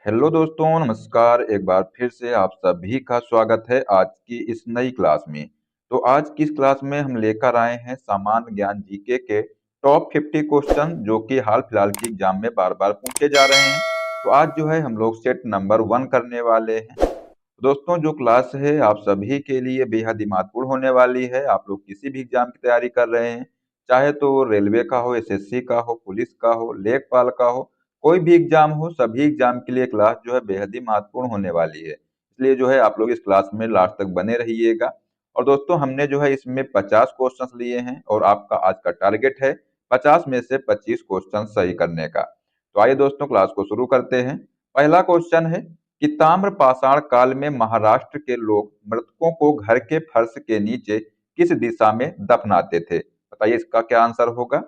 Hello दोस्तों, नमस्कार। एक बार फिर से आप सभी का स्वागत है आज की इस नई क्लास में। तो आज की इस क्लास में हम लेकर आए हैं सामान्य ज्ञान जीके के टॉप 50 क्वेश्चन जो कि हाल फिलहाल की एग्जाम में बार बार पूछे जा रहे हैं। तो आज जो है हम लोग सेट नंबर 1 करने वाले हैं। दोस्तों, जो क्लास है आप सभी के लिए बेहद ही महत्वपूर्ण होने वाली है। आप लोग किसी भी एग्जाम की तैयारी कर रहे हैं, चाहे तो वो रेलवे का हो, एसएससी का हो, पुलिस का हो, लेखपाल का हो, कोई भी एग्जाम हो, सभी एग्जाम के लिए क्लास जो है बेहद ही महत्वपूर्ण होने वाली है। इसलिए जो है आप लोग इस क्लास में लास्ट तक बने रहिएगा। और दोस्तों, हमने जो है इसमें 50 क्वेश्चंस लिए हैं और आपका आज का टारगेट है 50 में से 25 क्वेश्चन सही करने का। तो आइए दोस्तों, क्लास को शुरू करते हैं। पहला क्वेश्चन है कि ताम्र पाषाण काल में महाराष्ट्र के लोग मृतकों को घर के फर्श के नीचे किस दिशा में दफनाते थे? बताइए इसका क्या आंसर होगा।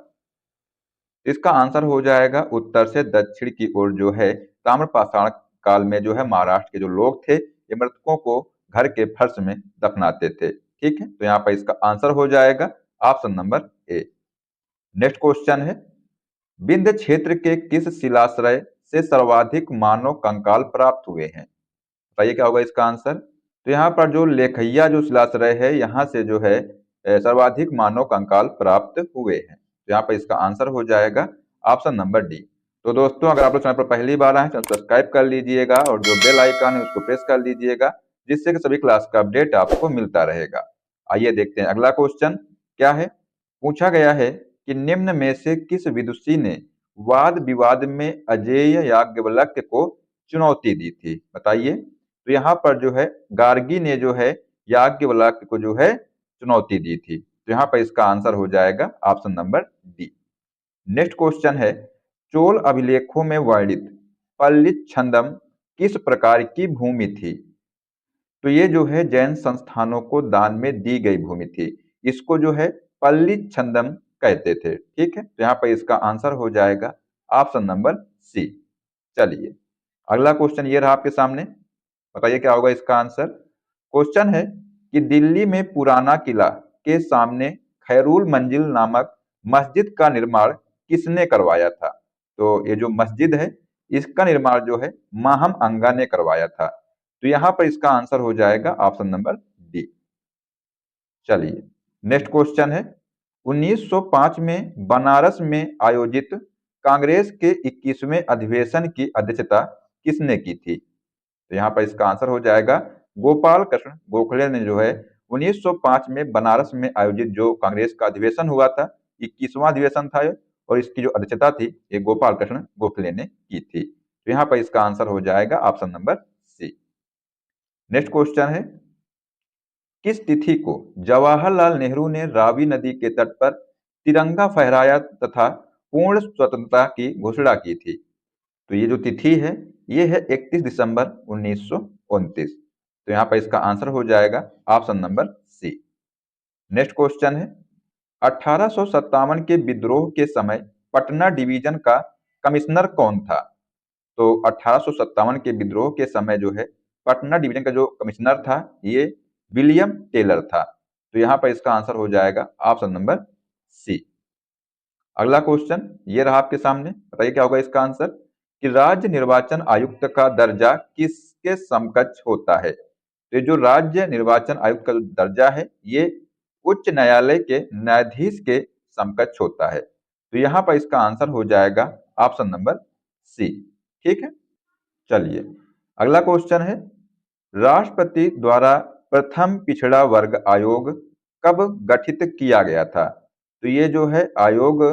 इसका आंसर हो जाएगा उत्तर से दक्षिण की ओर जो है ताम्रपाषाण काल में जो है महाराष्ट्र के जो लोग थे ये मृतकों को घर के फर्श में दफनाते थे। ठीक है, तो यहाँ पर इसका आंसर हो जाएगा option number A. Next question है, विंध्य क्षेत्र के किस शिलाश्रय से सर्वाधिक मानव कंकाल प्राप्त हुए हैं? बताइए क्या होगा इसका आंसर। तो यहाँ पर जो लेखैया जो शिलाश्रय है यहाँ से जो है सर्वाधिक मानव कंकाल प्राप्त हुए हैं। तो यहाँ पर इसका आंसर हो जाएगा ऑप्शन नंबर डी। तो दोस्तों, अगर आप लोग चैनल पर पहली बार आए तो सब्सक्राइब कर लीजिएगा और जो बेल आइकन है उसको प्रेस कर लीजिएगा, जिससे कि सभी क्लास का अपडेट आपको मिलता रहेगा। आइए देखते हैं अगला क्वेश्चन क्या है। पूछा गया है कि निम्न में से किस विदुषी ने वाद विवाद में अजेय याज्ञवल्क्य को चुनौती दी थी? बताइए। तो यहाँ पर जो है गार्गी ने जो है याज्ञवल्क्य को जो है चुनौती दी थी। तो यहाँ पर इसका आंसर हो जाएगा option number D. Next question है, चोल अभिलेखों में वर्णित पल्लित छंदम किस प्रकार की भूमि थी? तो ये जो है जैन संस्थानों को दान में दी गई भूमि थी। इसको जो है पल्लित छंदम कहते थे। ठीक है, तो यहाँ पर इसका आंसर हो जाएगा ऑप्शन नंबर सी। चलिए अगला क्वेश्चन ये रहा आपके सामने। बताइए क्या होगा इसका आंसर। क्वेश्चन है कि दिल्ली में पुराना किला के सामने खैरुल मंजिल नामक मस्जिद का निर्माण किसने करवाया था? तो ये जो मस्जिद है इसका निर्माण जो है माहम अंगा ने करवाया था। तो यहाँ पर इसका आंसर हो जाएगा ऑप्शन नंबर डी। चलिए नेक्स्ट क्वेश्चन है, 1905 में बनारस में आयोजित कांग्रेस के 21वें अधिवेशन की अध्यक्षता किसने की थी? तो यहाँ पर इसका आंसर हो जाएगा गोपाल कृष्ण गोखले ने जो है 1905 में बनारस में आयोजित जो कांग्रेस का अधिवेशन हुआ था, 21वां अधिवेशन था ये, और इसकी जो अध्यक्षता थी ये गोपाल कृष्ण गोखले ने की थी। तो यहाँ पर इसका आंसर हो जाएगा option number C. Next question है, किस तिथि को जवाहरलाल नेहरू ने रावी नदी के तट पर तिरंगा फहराया तथा पूर्ण स्वतंत्रता की घोषणा की थी? तो ये जो तिथि है ये है 31 दिसंबर 1929। तो यहाँ पर इसका आंसर हो जाएगा option number C. Next question है, 1857 के विद्रोह के समय पटना डिवीजन का कमिश्नर कौन था? तो 1857 के विद्रोह के समय जो है पटना डिवीजन का जो कमिश्नर था ये विलियम टेलर था। तो यहाँ पर इसका आंसर हो जाएगा ऑप्शन नंबर सी। अगला क्वेश्चन ये रहा आपके सामने। बताइए क्या होगा इसका आंसर कि राज्य निर्वाचन आयुक्त का दर्जा किसके समकक्ष होता है? तो ये जो राज्य निर्वाचन आयुक्त का जो दर्जा है ये उच्च न्यायालय के न्यायाधीश के समकक्ष होता है। तो यहाँ पर इसका आंसर हो जाएगा ऑप्शन नंबर सी। ठीक है, चलिए अगला क्वेश्चन है, राष्ट्रपति द्वारा प्रथम पिछड़ा वर्ग आयोग कब गठित किया गया था? तो ये जो है आयोग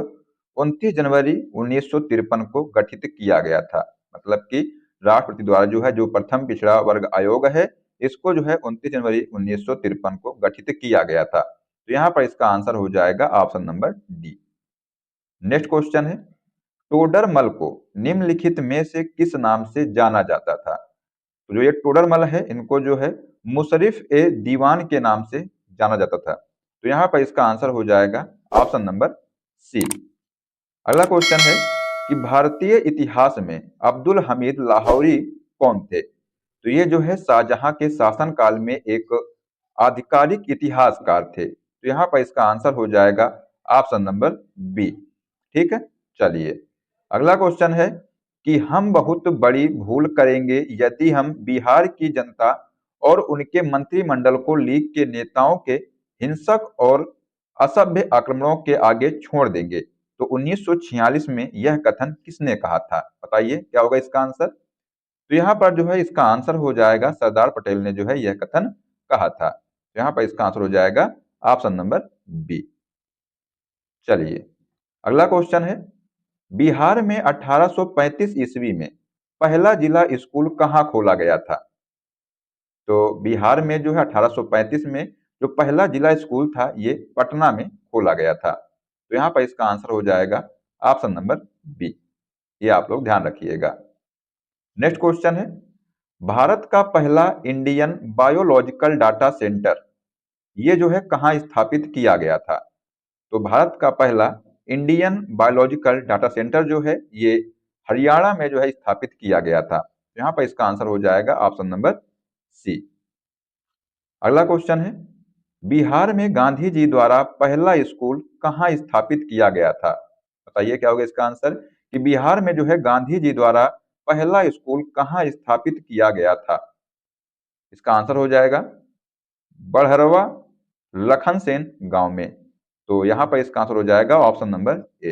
29 जनवरी 1953 को गठित किया गया था। मतलब कि राष्ट्रपति द्वारा जो है जो प्रथम पिछड़ा वर्ग आयोग है इसको जो है 29 जनवरी 1953 को गठित किया गया था। तो यहाँ पर इसका आंसर हो जाएगा option number D. Next question है, टोडरमल को निम्नलिखित में से किस नाम से जाना जाता था? तो जो ये टोडरमल है इनको जो है मुशर्रिफ ए दीवान के नाम से जाना जाता था। तो यहाँ पर इसका आंसर हो जाएगा ऑप्शन नंबर सी। अगला क्वेश्चन है कि भारतीय इतिहास में अब्दुल हमीद लाहौरी कौन थे? तो ये जो है शाहजहां के शासनकाल में एक आधिकारिक इतिहासकार थे। तो यहाँ पर इसका आंसर हो जाएगा ऑप्शन नंबर बी। ठीक है, चलिए अगला क्वेश्चन है कि हम बहुत बड़ी भूल करेंगे यदि हम बिहार की जनता और उनके मंत्रिमंडल को लीग के नेताओं के हिंसक और असभ्य आक्रमणों के आगे छोड़ देंगे। तो 1946 में यह कथन किसने कहा था? बताइए क्या होगा इसका आंसर। तो यहाँ पर जो है इसका आंसर हो जाएगा सरदार पटेल ने जो है यह कथन कहा था। तो यहाँ पर इसका आंसर हो जाएगा ऑप्शन नंबर बी। चलिए अगला क्वेश्चन है, बिहार में 1835 ईस्वी में पहला जिला स्कूल कहाँ खोला गया था? तो बिहार में जो है 1835 में जो पहला जिला स्कूल था ये पटना में खोला गया था। तो यहाँ पर इसका आंसर हो जाएगा ऑप्शन नंबर बी। ये आप लोग ध्यान रखिएगा। नेक्स्ट क्वेश्चन है, भारत का पहला इंडियन बायोलॉजिकल डाटा सेंटर ये जो है कहाँ स्थापित किया गया था? तो भारत का पहला इंडियन बायोलॉजिकल डाटा सेंटर जो है ये हरियाणा में जो है स्थापित किया गया था। तो यहाँ पर इसका आंसर हो जाएगा ऑप्शन नंबर सी। अगला क्वेश्चन है, बिहार में गांधी जी द्वारा पहला स्कूल कहाँ स्थापित किया गया था? बताइए क्या होगा इसका आंसर कि बिहार में जो है गांधी जी द्वारा पहला स्कूल कहाँ स्थापित किया गया था? इसका आंसर हो जाएगा बड़हरवा लखन सेन गांव में। तो यहाँ पर इसका आंसर हो जाएगा ऑप्शन नंबर ए।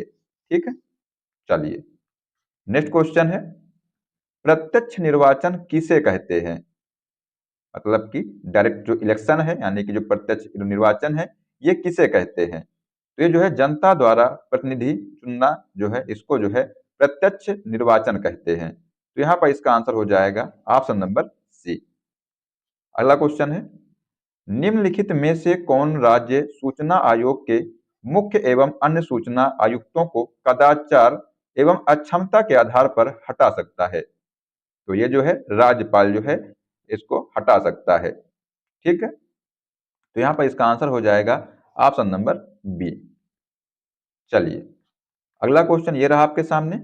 ठीक है, चलिए नेक्स्ट क्वेश्चन है, प्रत्यक्ष निर्वाचन किसे कहते हैं? मतलब कि डायरेक्ट जो इलेक्शन है यानी कि जो प्रत्यक्ष निर्वाचन है ये किसे कहते हैं? तो ये जो है जनता द्वारा प्रतिनिधि चुनना जो है इसको जो है प्रत्यक्ष निर्वाचन कहते हैं। तो यहाँ पर इसका आंसर हो जाएगा ऑप्शन नंबर सी। अगला क्वेश्चन है, निम्नलिखित में से कौन राज्य सूचना आयोग के मुख्य एवं अन्य सूचना आयुक्तों को कदाचार एवं अक्षमता के आधार पर हटा सकता है? तो ये जो है राज्यपाल जो है इसको हटा सकता है। ठीक है, तो यहाँ पर इसका आंसर हो जाएगा ऑप्शन नंबर बी। चलिए अगला क्वेश्चन ये रहा आपके सामने,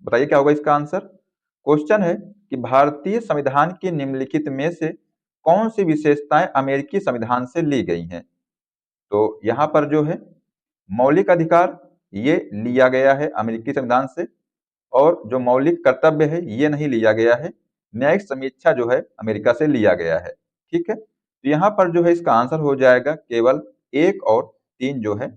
बताइए क्या होगा इसका आंसर। क्वेश्चन है कि भारतीय संविधान की निम्नलिखित में से कौन सी विशेषताएं अमेरिकी संविधान से ली गई हैं? तो यहाँ पर जो है मौलिक अधिकार ये लिया गया है अमेरिकी संविधान से, और जो मौलिक कर्तव्य है ये नहीं लिया गया है। न्यायिक समीक्षा जो है अमेरिका से लिया गया है। ठीक है, तो यहाँ पर जो है इसका आंसर हो जाएगा केवल 1 और 3 जो है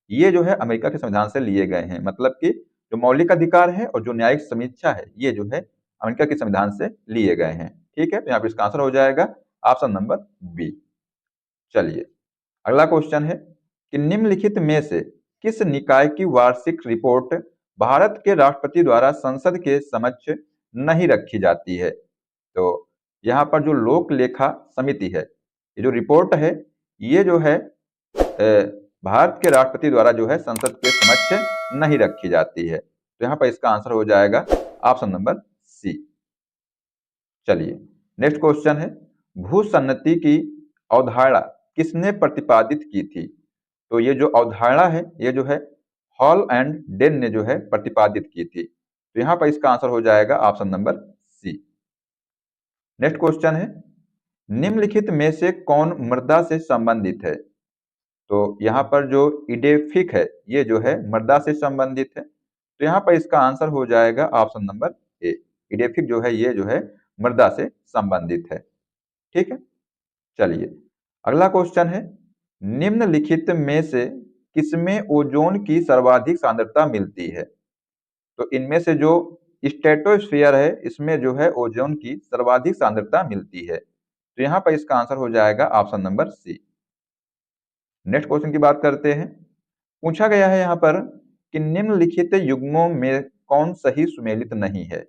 ये जो है अमेरिका के संविधान से लिए गए हैं। मतलब कि जो मौलिक अधिकार है और जो न्यायिक समीक्षा है ये जो है अमेरिका के संविधान से लिए गए हैं। ठीक है, तो यहाँ पर इसका आंसर हो जाएगा ऑप्शन नंबर बी। चलिए अगला क्वेश्चन है कि निम्नलिखित में से किस निकाय की वार्षिक रिपोर्ट भारत के राष्ट्रपति द्वारा संसद के समक्ष नहीं रखी जाती है? तो यहाँ पर जो लोक लेखा समिति है ये जो रिपोर्ट है ये जो है भारत के राष्ट्रपति द्वारा जो है संसद के समक्ष नहीं रखी जाती है। तो यहाँ पर इसका आंसर हो जाएगा ऑप्शन नंबर सी। चलिए नेक्स्ट क्वेश्चन है, भूसन्नति की अवधारणा किसने प्रतिपादित की थी? तो ये जो अवधारणा है ये जो है हॉल एंड डेन ने जो है प्रतिपादित की थी। तो यहाँ पर इसका आंसर हो जाएगा option number C. Next question है, निम्नलिखित में से कौन मृदा से संबंधित है? तो यहाँ पर जो इडेफिक है ये जो है मृदा से संबंधित है। तो यहाँ पर इसका आंसर हो जाएगा ऑप्शन नंबर ए। इडेफिक जो है ये जो है मृदा से संबंधित है। ठीक है, चलिए अगला क्वेश्चन है, निम्नलिखित में से किसमें ओजोन की सर्वाधिक सांद्रता मिलती है? तो इनमें से जो स्ट्रेटोस्फीयर है इसमें जो है ओजोन की सर्वाधिक सांद्रता मिलती है। तो यहाँ पर इसका आंसर हो जाएगा option number C. Next question की बात करते हैं, पूछा गया है यहाँ पर कि निम्नलिखित युग्मों में कौन सही सुमेलित नहीं है?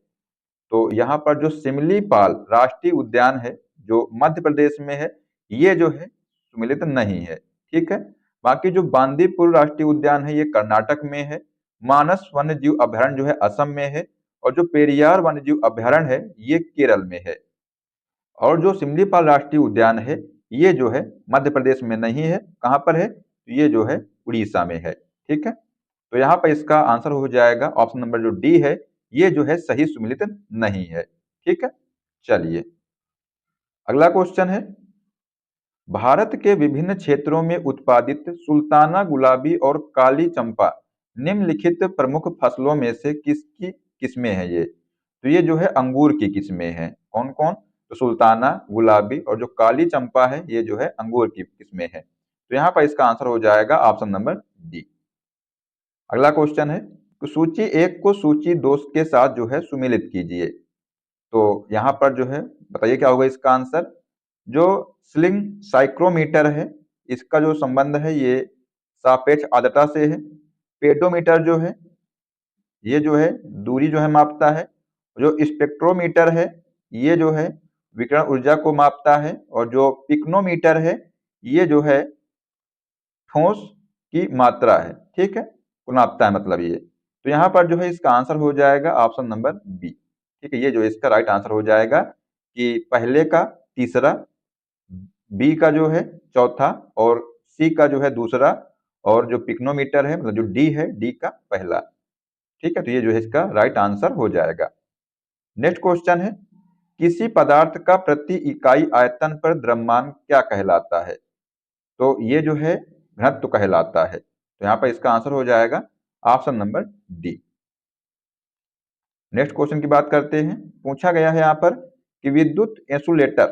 तो यहाँ पर जो सिमलीपाल राष्ट्रीय उद्यान है जो मध्य प्रदेश में है ये जो है सुमेलित नहीं है। ठीक है, बाकी जो बांदीपुर राष्ट्रीय उद्यान है ये कर्नाटक में है, मानस वन्यजीव अभयारण्य जो है असम में है, और जो पेरियार वन्यजीव अभयारण्य है ये केरल में है, और जो सिमलीपाल राष्ट्रीय उद्यान है ये जो है मध्य प्रदेश में नहीं है। कहाँ पर है? ये जो है उड़ीसा में है। ठीक है, तो यहाँ पर इसका आंसर हो जाएगा ऑप्शन नंबर जो डी है ये जो है सही सुमेलित नहीं है। ठीक है, चलिए अगला क्वेश्चन है, भारत के विभिन्न क्षेत्रों में उत्पादित सुल्ताना गुलाबी और काली चंपा निम्नलिखित प्रमुख फसलों में से किसकी किस्में हैं? ये तो ये जो है अंगूर की किस्में हैं। कौन कौन? तो सुल्ताना, गुलाबी और जो काली चंपा है ये जो है अंगूर की किस्में हैं। तो यहाँ पर इसका आंसर हो जाएगा ऑप्शन नंबर डी। अगला क्वेश्चन है कि सूची एक को सूची दो के साथ जो है सुमेलित कीजिए। तो यहाँ पर जो है बताइए क्या होगा इसका आंसर। जो स्लिंग साइक्रोमीटर है इसका जो संबंध है ये सापेक्ष आर्द्रता से है। पेडोमीटर जो है ये जो है दूरी जो है मापता है। जो स्पेक्ट्रोमीटर है ये जो है विकिरण ऊर्जा को मापता है। और जो पिक्नोमीटर है ये जो है ठोस की मात्रा है। ठीक है, को नापता है मतलब ये। तो यहाँ पर जो है इसका आंसर हो जाएगा ऑप्शन नंबर बी। ठीक है, ये जो इसका राइट आंसर हो जाएगा कि पहले का तीसरा, बी का जो है चौथा और सी का जो है दूसरा और जो पिक्नोमीटर है मतलब जो डी है डी का पहला। ठीक है, तो ये जो है इसका राइट आंसर हो जाएगा। नेक्स्ट क्वेश्चन है किसी पदार्थ का प्रति इकाई आयतन पर द्रव्यमान क्या कहलाता है? तो ये जो है घनत्व कहलाता है। तो यहाँ पर इसका आंसर हो जाएगा option number D. Next question की बात करते हैं। पूछा गया है यहाँ पर कि विद्युत इंसुलेटर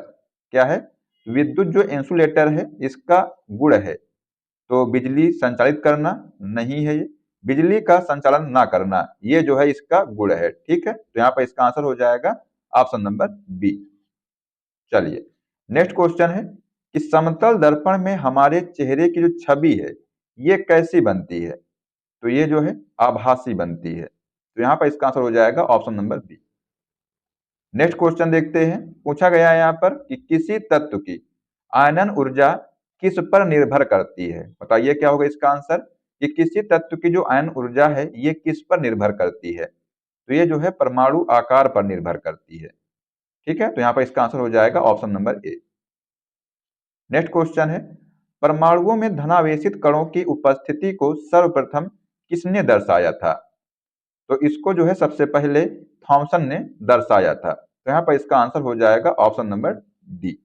क्या है? विद्युत जो इंसुलेटर है इसका गुण है तो बिजली संचालित करना नहीं है ये, बिजली का संचालन ना करना ये जो है इसका गुण है। ठीक है, तो यहाँ पर इसका आंसर हो जाएगा ऑप्शन नंबर बी। चलिए नेक्स्ट क्वेश्चन है कि समतल दर्पण में हमारे चेहरे की जो छवि है ये कैसी बनती है? तो ये जो है आभासी बनती है। तो यहाँ पर इसका आंसर हो जाएगा option number B. Next question देखते हैं। पूछा गया है यहाँ पर कि किसी तत्व की आयनन ऊर्जा किस पर निर्भर करती है? बताइए क्या होगा इसका आंसर कि किसी तत्व की जो आयन ऊर्जा है ये किस पर निर्भर करती है? तो ये जो है परमाणु आकार पर निर्भर करती है। ठीक है, तो यहाँ पर इसका आंसर हो जाएगा option number A. Next question है परमाणुओं में धनावेशित कणों की उपस्थिति को सर्वप्रथम किसने दर्शाया था? तो इसको जो है सबसे पहले थॉमसन ने दर्शाया था। तो यहाँ पर इसका आंसर हो जाएगा ऑप्शन नंबर डी।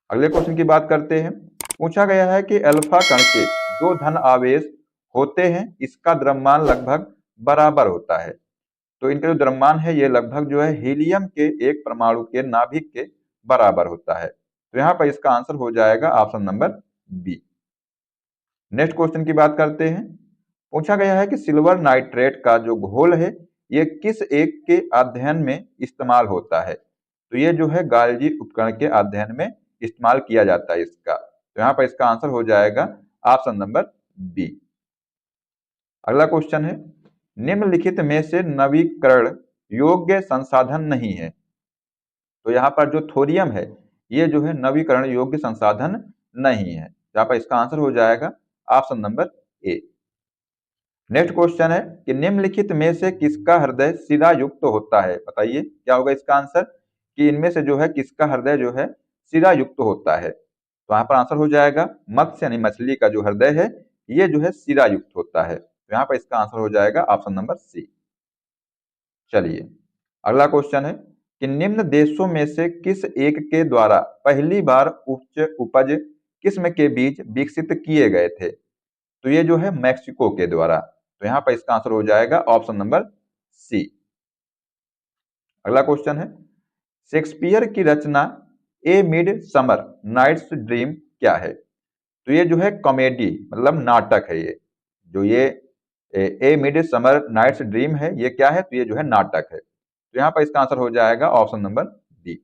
अगले क्वेश्चन की बात करते हैं। पूछा गया है कि अल्फा कण के दो धन आवेश होते हैं इसका द्रव्यमान लगभग बराबर होता है। तो इनका जो द्रव्यमान है ये लगभग जो है हीलियम के एक परमाणु के नाभिक के बराबर होता है। तो यहाँ पर इसका आंसर हो जाएगा option number B. Next question की बात करते हैं। पूछा गया है कि सिल्वर नाइट्रेट का जो घोल है ये किस एक के अध्ययन में इस्तेमाल होता है? तो ये जो है गाल्जी उपकरण के अध्ययन में इस्तेमाल किया जाता है इसका। तो यहाँ पर इसका आंसर हो जाएगा ऑप्शन नंबर बी। अगला क्वेश्चन है निम्नलिखित में से नवीकरण योग्य संसाधन नहीं है। तो यहाँ पर जो थोरियम है ये जो है नवीकरण योग्य संसाधन नहीं है। यहाँ पर इसका आंसर हो जाएगा option number A. Next question है कि निम्नलिखित में से किसका हृदय शिरा युक्त होता है? बताइए क्या होगा इसका आंसर कि इनमें से जो है किसका हृदय जो है शिरा युक्त होता है? तो यहाँ पर आंसर हो जाएगा मत्स्य यानी मछली का जो हृदय है ये जो है शिरा युक्त होता है। तो यहाँ पर इसका आंसर हो जाएगा ऑप्शन नंबर सी। चलिए अगला क्वेश्चन है कि निम्न देशों में से किस एक के द्वारा पहली बार उच्च उपज किस्म के बीज विकसित किए गए थे? तो ये जो है मैक्सिको के द्वारा। तो यहाँ पर इसका आंसर हो जाएगा ऑप्शन नंबर सी। अगला क्वेश्चन है शेक्सपियर की रचना ए मिड समर नाइट्स ड्रीम क्या है? तो ये जो है कॉमेडी मतलब नाटक है ये। जो ये ए मिड समर नाइट्स ड्रीम है ये क्या है? तो ये जो है नाटक है। तो यहाँ पर इसका आंसर हो जाएगा option number D.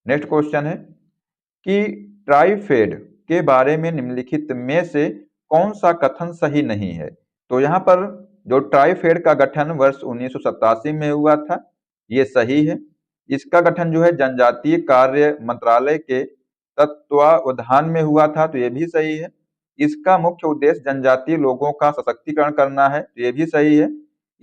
Next question है कि ट्राइफेड के बारे में निम्नलिखित में से कौन सा कथन सही नहीं है? तो यहाँ पर जो ट्राइफेड का गठन वर्ष 1987 में हुआ था ये सही है। इसका गठन जो है जनजातीय कार्य मंत्रालय के तत्वावधान में हुआ था तो ये भी सही है। इसका मुख्य उद्देश्य जनजातीय लोगों का सशक्तिकरण करना है तो ये भी सही है।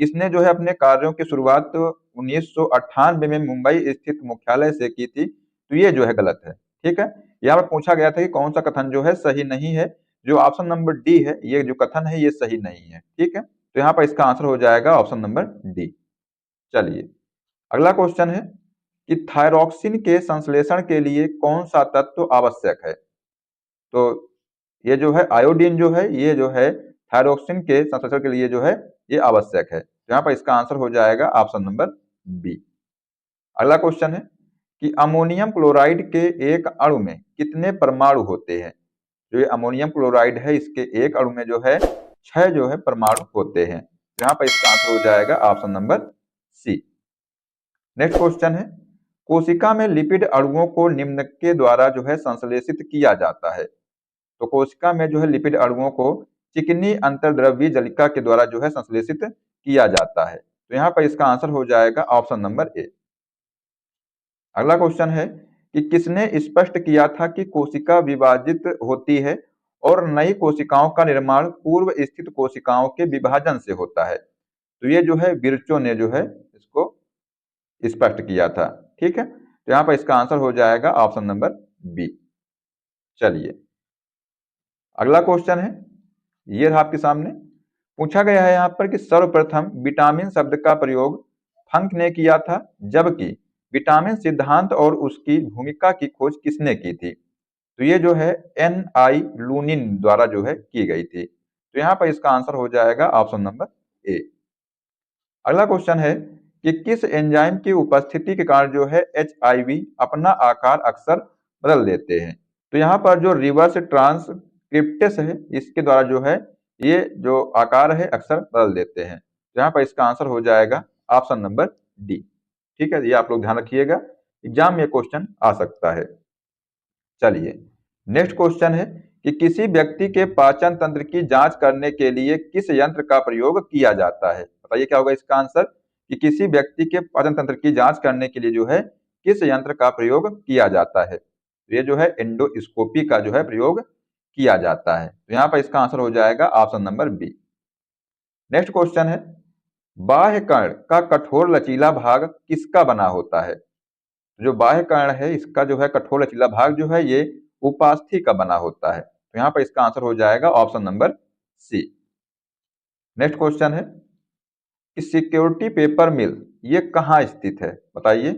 इसने जो है अपने कार्यों की शुरुआत 1998 में मुंबई स्थित मुख्यालय से की थी तो ये जो है गलत है। ठीक है, यहाँ पर पूछा गया था कि कौन सा कथन जो है सही नहीं है। जो ऑप्शन नंबर डी है ये जो कथन है ये सही नहीं है। ठीक है, तो यहाँ पर इसका आंसर हो जाएगा ऑप्शन नंबर डी। चलिए अगला क्वेश्चन है कि थायरॉक्सिन के संश्लेषण के लिए कौन सा तत्व आवश्यक है? तो ये जो है आयोडीन जो है ये जो है थायरॉक्सिन के संश्लेषण के लिए जो है ये आवश्यक है। तो यहाँ पर इसका आंसर हो जाएगा ऑप्शन नंबर बी। अगला क्वेश्चन है कि अमोनियम क्लोराइड के एक अणु में कितने परमाणु होते हैं। जो ये अमोनियम क्लोराइड है इसके एक अणु में जो है 6 जो है परमाणु होते हैं। तो यहाँ पर इसका आंसर हो जाएगा option number C. Next question है कोशिका में लिपिड अणुओं को निम्न के द्वारा जो है संश्लेषित किया जाता है। तो कोशिका में जो है लिपिड अणुओं को चिकनी अंतर्द्रव्यी जलिका के द्वारा जो है संश्लेषित किया जाता है। तो यहाँ पर इसका आंसर हो जाएगा ऑप्शन नंबर ए। अगला क्वेश्चन है कि किसने स्पष्ट किया था कि कोशिका विभाजित होती है और नई कोशिकाओं का निर्माण पूर्व स्थित कोशिकाओं के विभाजन से होता है। तो ये जो है विर्चो ने जो है इसको स्पष्ट किया था। ठीक है, तो यहाँ पर इसका आंसर हो जाएगा ऑप्शन नंबर बी। चलिए अगला क्वेश्चन है, ये रहा आपके सामने। पूछा गया है यहाँ पर कि सर्वप्रथम विटामिन शब्द का प्रयोग फंक ने किया था, जबकि विटामिन सिद्धांत और उसकी भूमिका की खोज किसने की थी। तो ये जो है N.I. लूनिन द्वारा जो है की गई थी। तो यहाँ पर इसका आंसर हो जाएगा ऑप्शन नंबर ए। अगला क्वेश्चन है कि किस एंजाइम की उपस्थिति के कारण जो है HIV अपना आकार अक्सर बदल देते हैं। तो यहाँ पर जो रिवर्स ट्रांसक्रिप्टेस है इसके द्वारा जो है ये जो आकार है अक्सर बदल देते हैं। तो यहाँ पर इसका आंसर हो जाएगा ऑप्शन नंबर डी। ठीक है, ये आप लोग ध्यान रखिएगा, एग्जाम में क्वेश्चन आ सकता है। चलिए नेक्स्ट क्वेश्चन है कि किसी व्यक्ति के पाचन तंत्र की जांच करने के लिए किस यंत्र का प्रयोग किया जाता है। बताइए क्या होगा इसका आंसर कि किसी व्यक्ति के पाचन तंत्र की जांच करने के लिए जो है किस यंत्र का प्रयोग किया जाता है। तो ये जो है एंडोस्कोपी का जो है प्रयोग किया जाता है। तो यहाँ पर इसका आंसर हो जाएगा option number B. Next question है बाह्य कर्ण का कठोर लचीला भाग किसका बना होता है। जो बाह्य कर्ण है इसका जो है कठोर लचीला भाग जो है ये उपास्थि का बना होता है। तो यहाँ पर इसका आंसर हो जाएगा option number C. Next question है कि सिक्योरिटी पेपर मिल ये कहाँ स्थित है। बताइए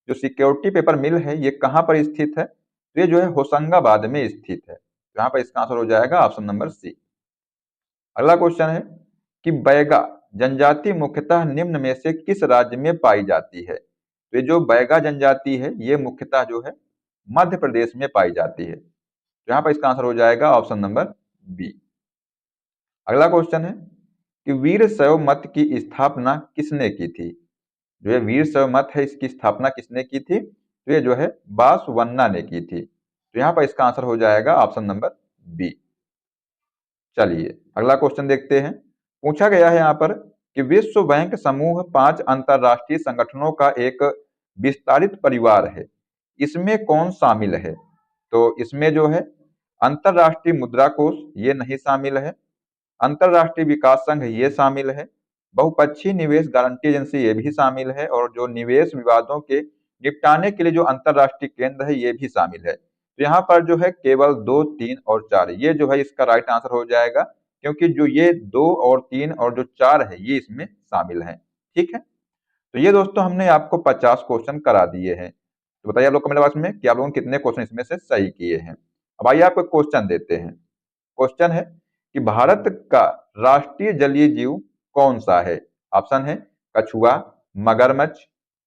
जो सिक्योरिटी पेपर मिल है ये कहाँ पर स्थित है। तो ये जो है होशंगाबाद में स्थित है। तो यहाँ पर इसका आंसर हो जाएगा ऑप्शन नंबर सी। अगला क्वेश्चन है कि बैगा जनजाति मुख्यतः निम्न में से किस राज्य में पाई जाती है। तो ये जो बैगा जनजाति है ये मुख्यतः जो है मध्य प्रदेश में पाई जाती है। तो यहाँ पर इसका आंसर हो जाएगा ऑप्शन नंबर बी। अगला क्वेश्चन है कि वीर शैव मत की स्थापना किसने की थी। जो ये वीर शैव मत है इसकी स्थापना किसने की थी। तो ये जो है बासवन्ना ने की थी। तो यहाँ पर इसका आंसर हो जाएगा ऑप्शन नंबर बी। चलिए अगला क्वेश्चन देखते हैं। पूछा गया है यहाँ पर कि विश्व बैंक समूह 5 अंतरराष्ट्रीय संगठनों का एक विस्तारित परिवार है, इसमें कौन शामिल है। तो इसमें जो है अंतरराष्ट्रीय मुद्रा कोष ये नहीं शामिल है, अंतरराष्ट्रीय विकास संघ ये शामिल है, बहुपक्षीय निवेश गारंटी एजेंसी ये भी शामिल है, और जो निवेश विवादों के निपटाने के लिए जो अंतरराष्ट्रीय केंद्र है ये भी शामिल है। तो यहाँ पर जो है केवल 2, 3 और 4 ये जो है इसका राइट आंसर हो जाएगा, क्योंकि जो ये 2 और 3 और जो 4 है ये इसमें शामिल है। ठीक है, तो ये दोस्तों हमने आपको 50 क्वेश्चन करा दिए हैं। तो बताइए आप लोग कमेंट बॉक्स में कि आप लोगों ने कितने क्वेश्चन इसमें से सही किए हैं। अब आइए आपको क्वेश्चन देते हैं। क्वेश्चन है कि भारत का राष्ट्रीय जलीय जीव कौन सा है। ऑप्शन है कछुआ, मगरमच्छ,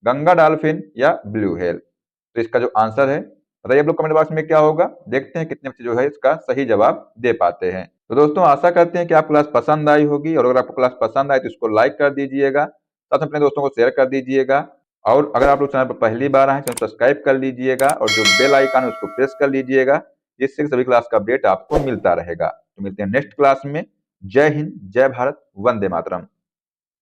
गंगा डॉल्फिन या ब्लू व्हेल। तो इसका जो आंसर है बताइए आप लोग कमेंट बॉक्स में क्या होगा। देखते हैं कितने बच्चे जो है इसका सही जवाब दे पाते हैं। तो दोस्तों आशा करते हैं कि आपको क्लास पसंद आई होगी, और अगर आपको क्लास पसंद आए तो इसको लाइक कर दीजिएगा, साथ में अपने दोस्तों को शेयर कर दीजिएगा, और अगर आप लोग चैनल पर पहली बार आए तो सब्सक्राइब कर लीजिएगा, और जो बेल आइकन है उसको प्रेस कर लीजिएगा, जिससे सभी क्लास का अपडेट आपको मिलता रहेगा। तो मिलते हैं नेक्स्ट क्लास में। जय हिंद, जय भारत, वंदे मातरम।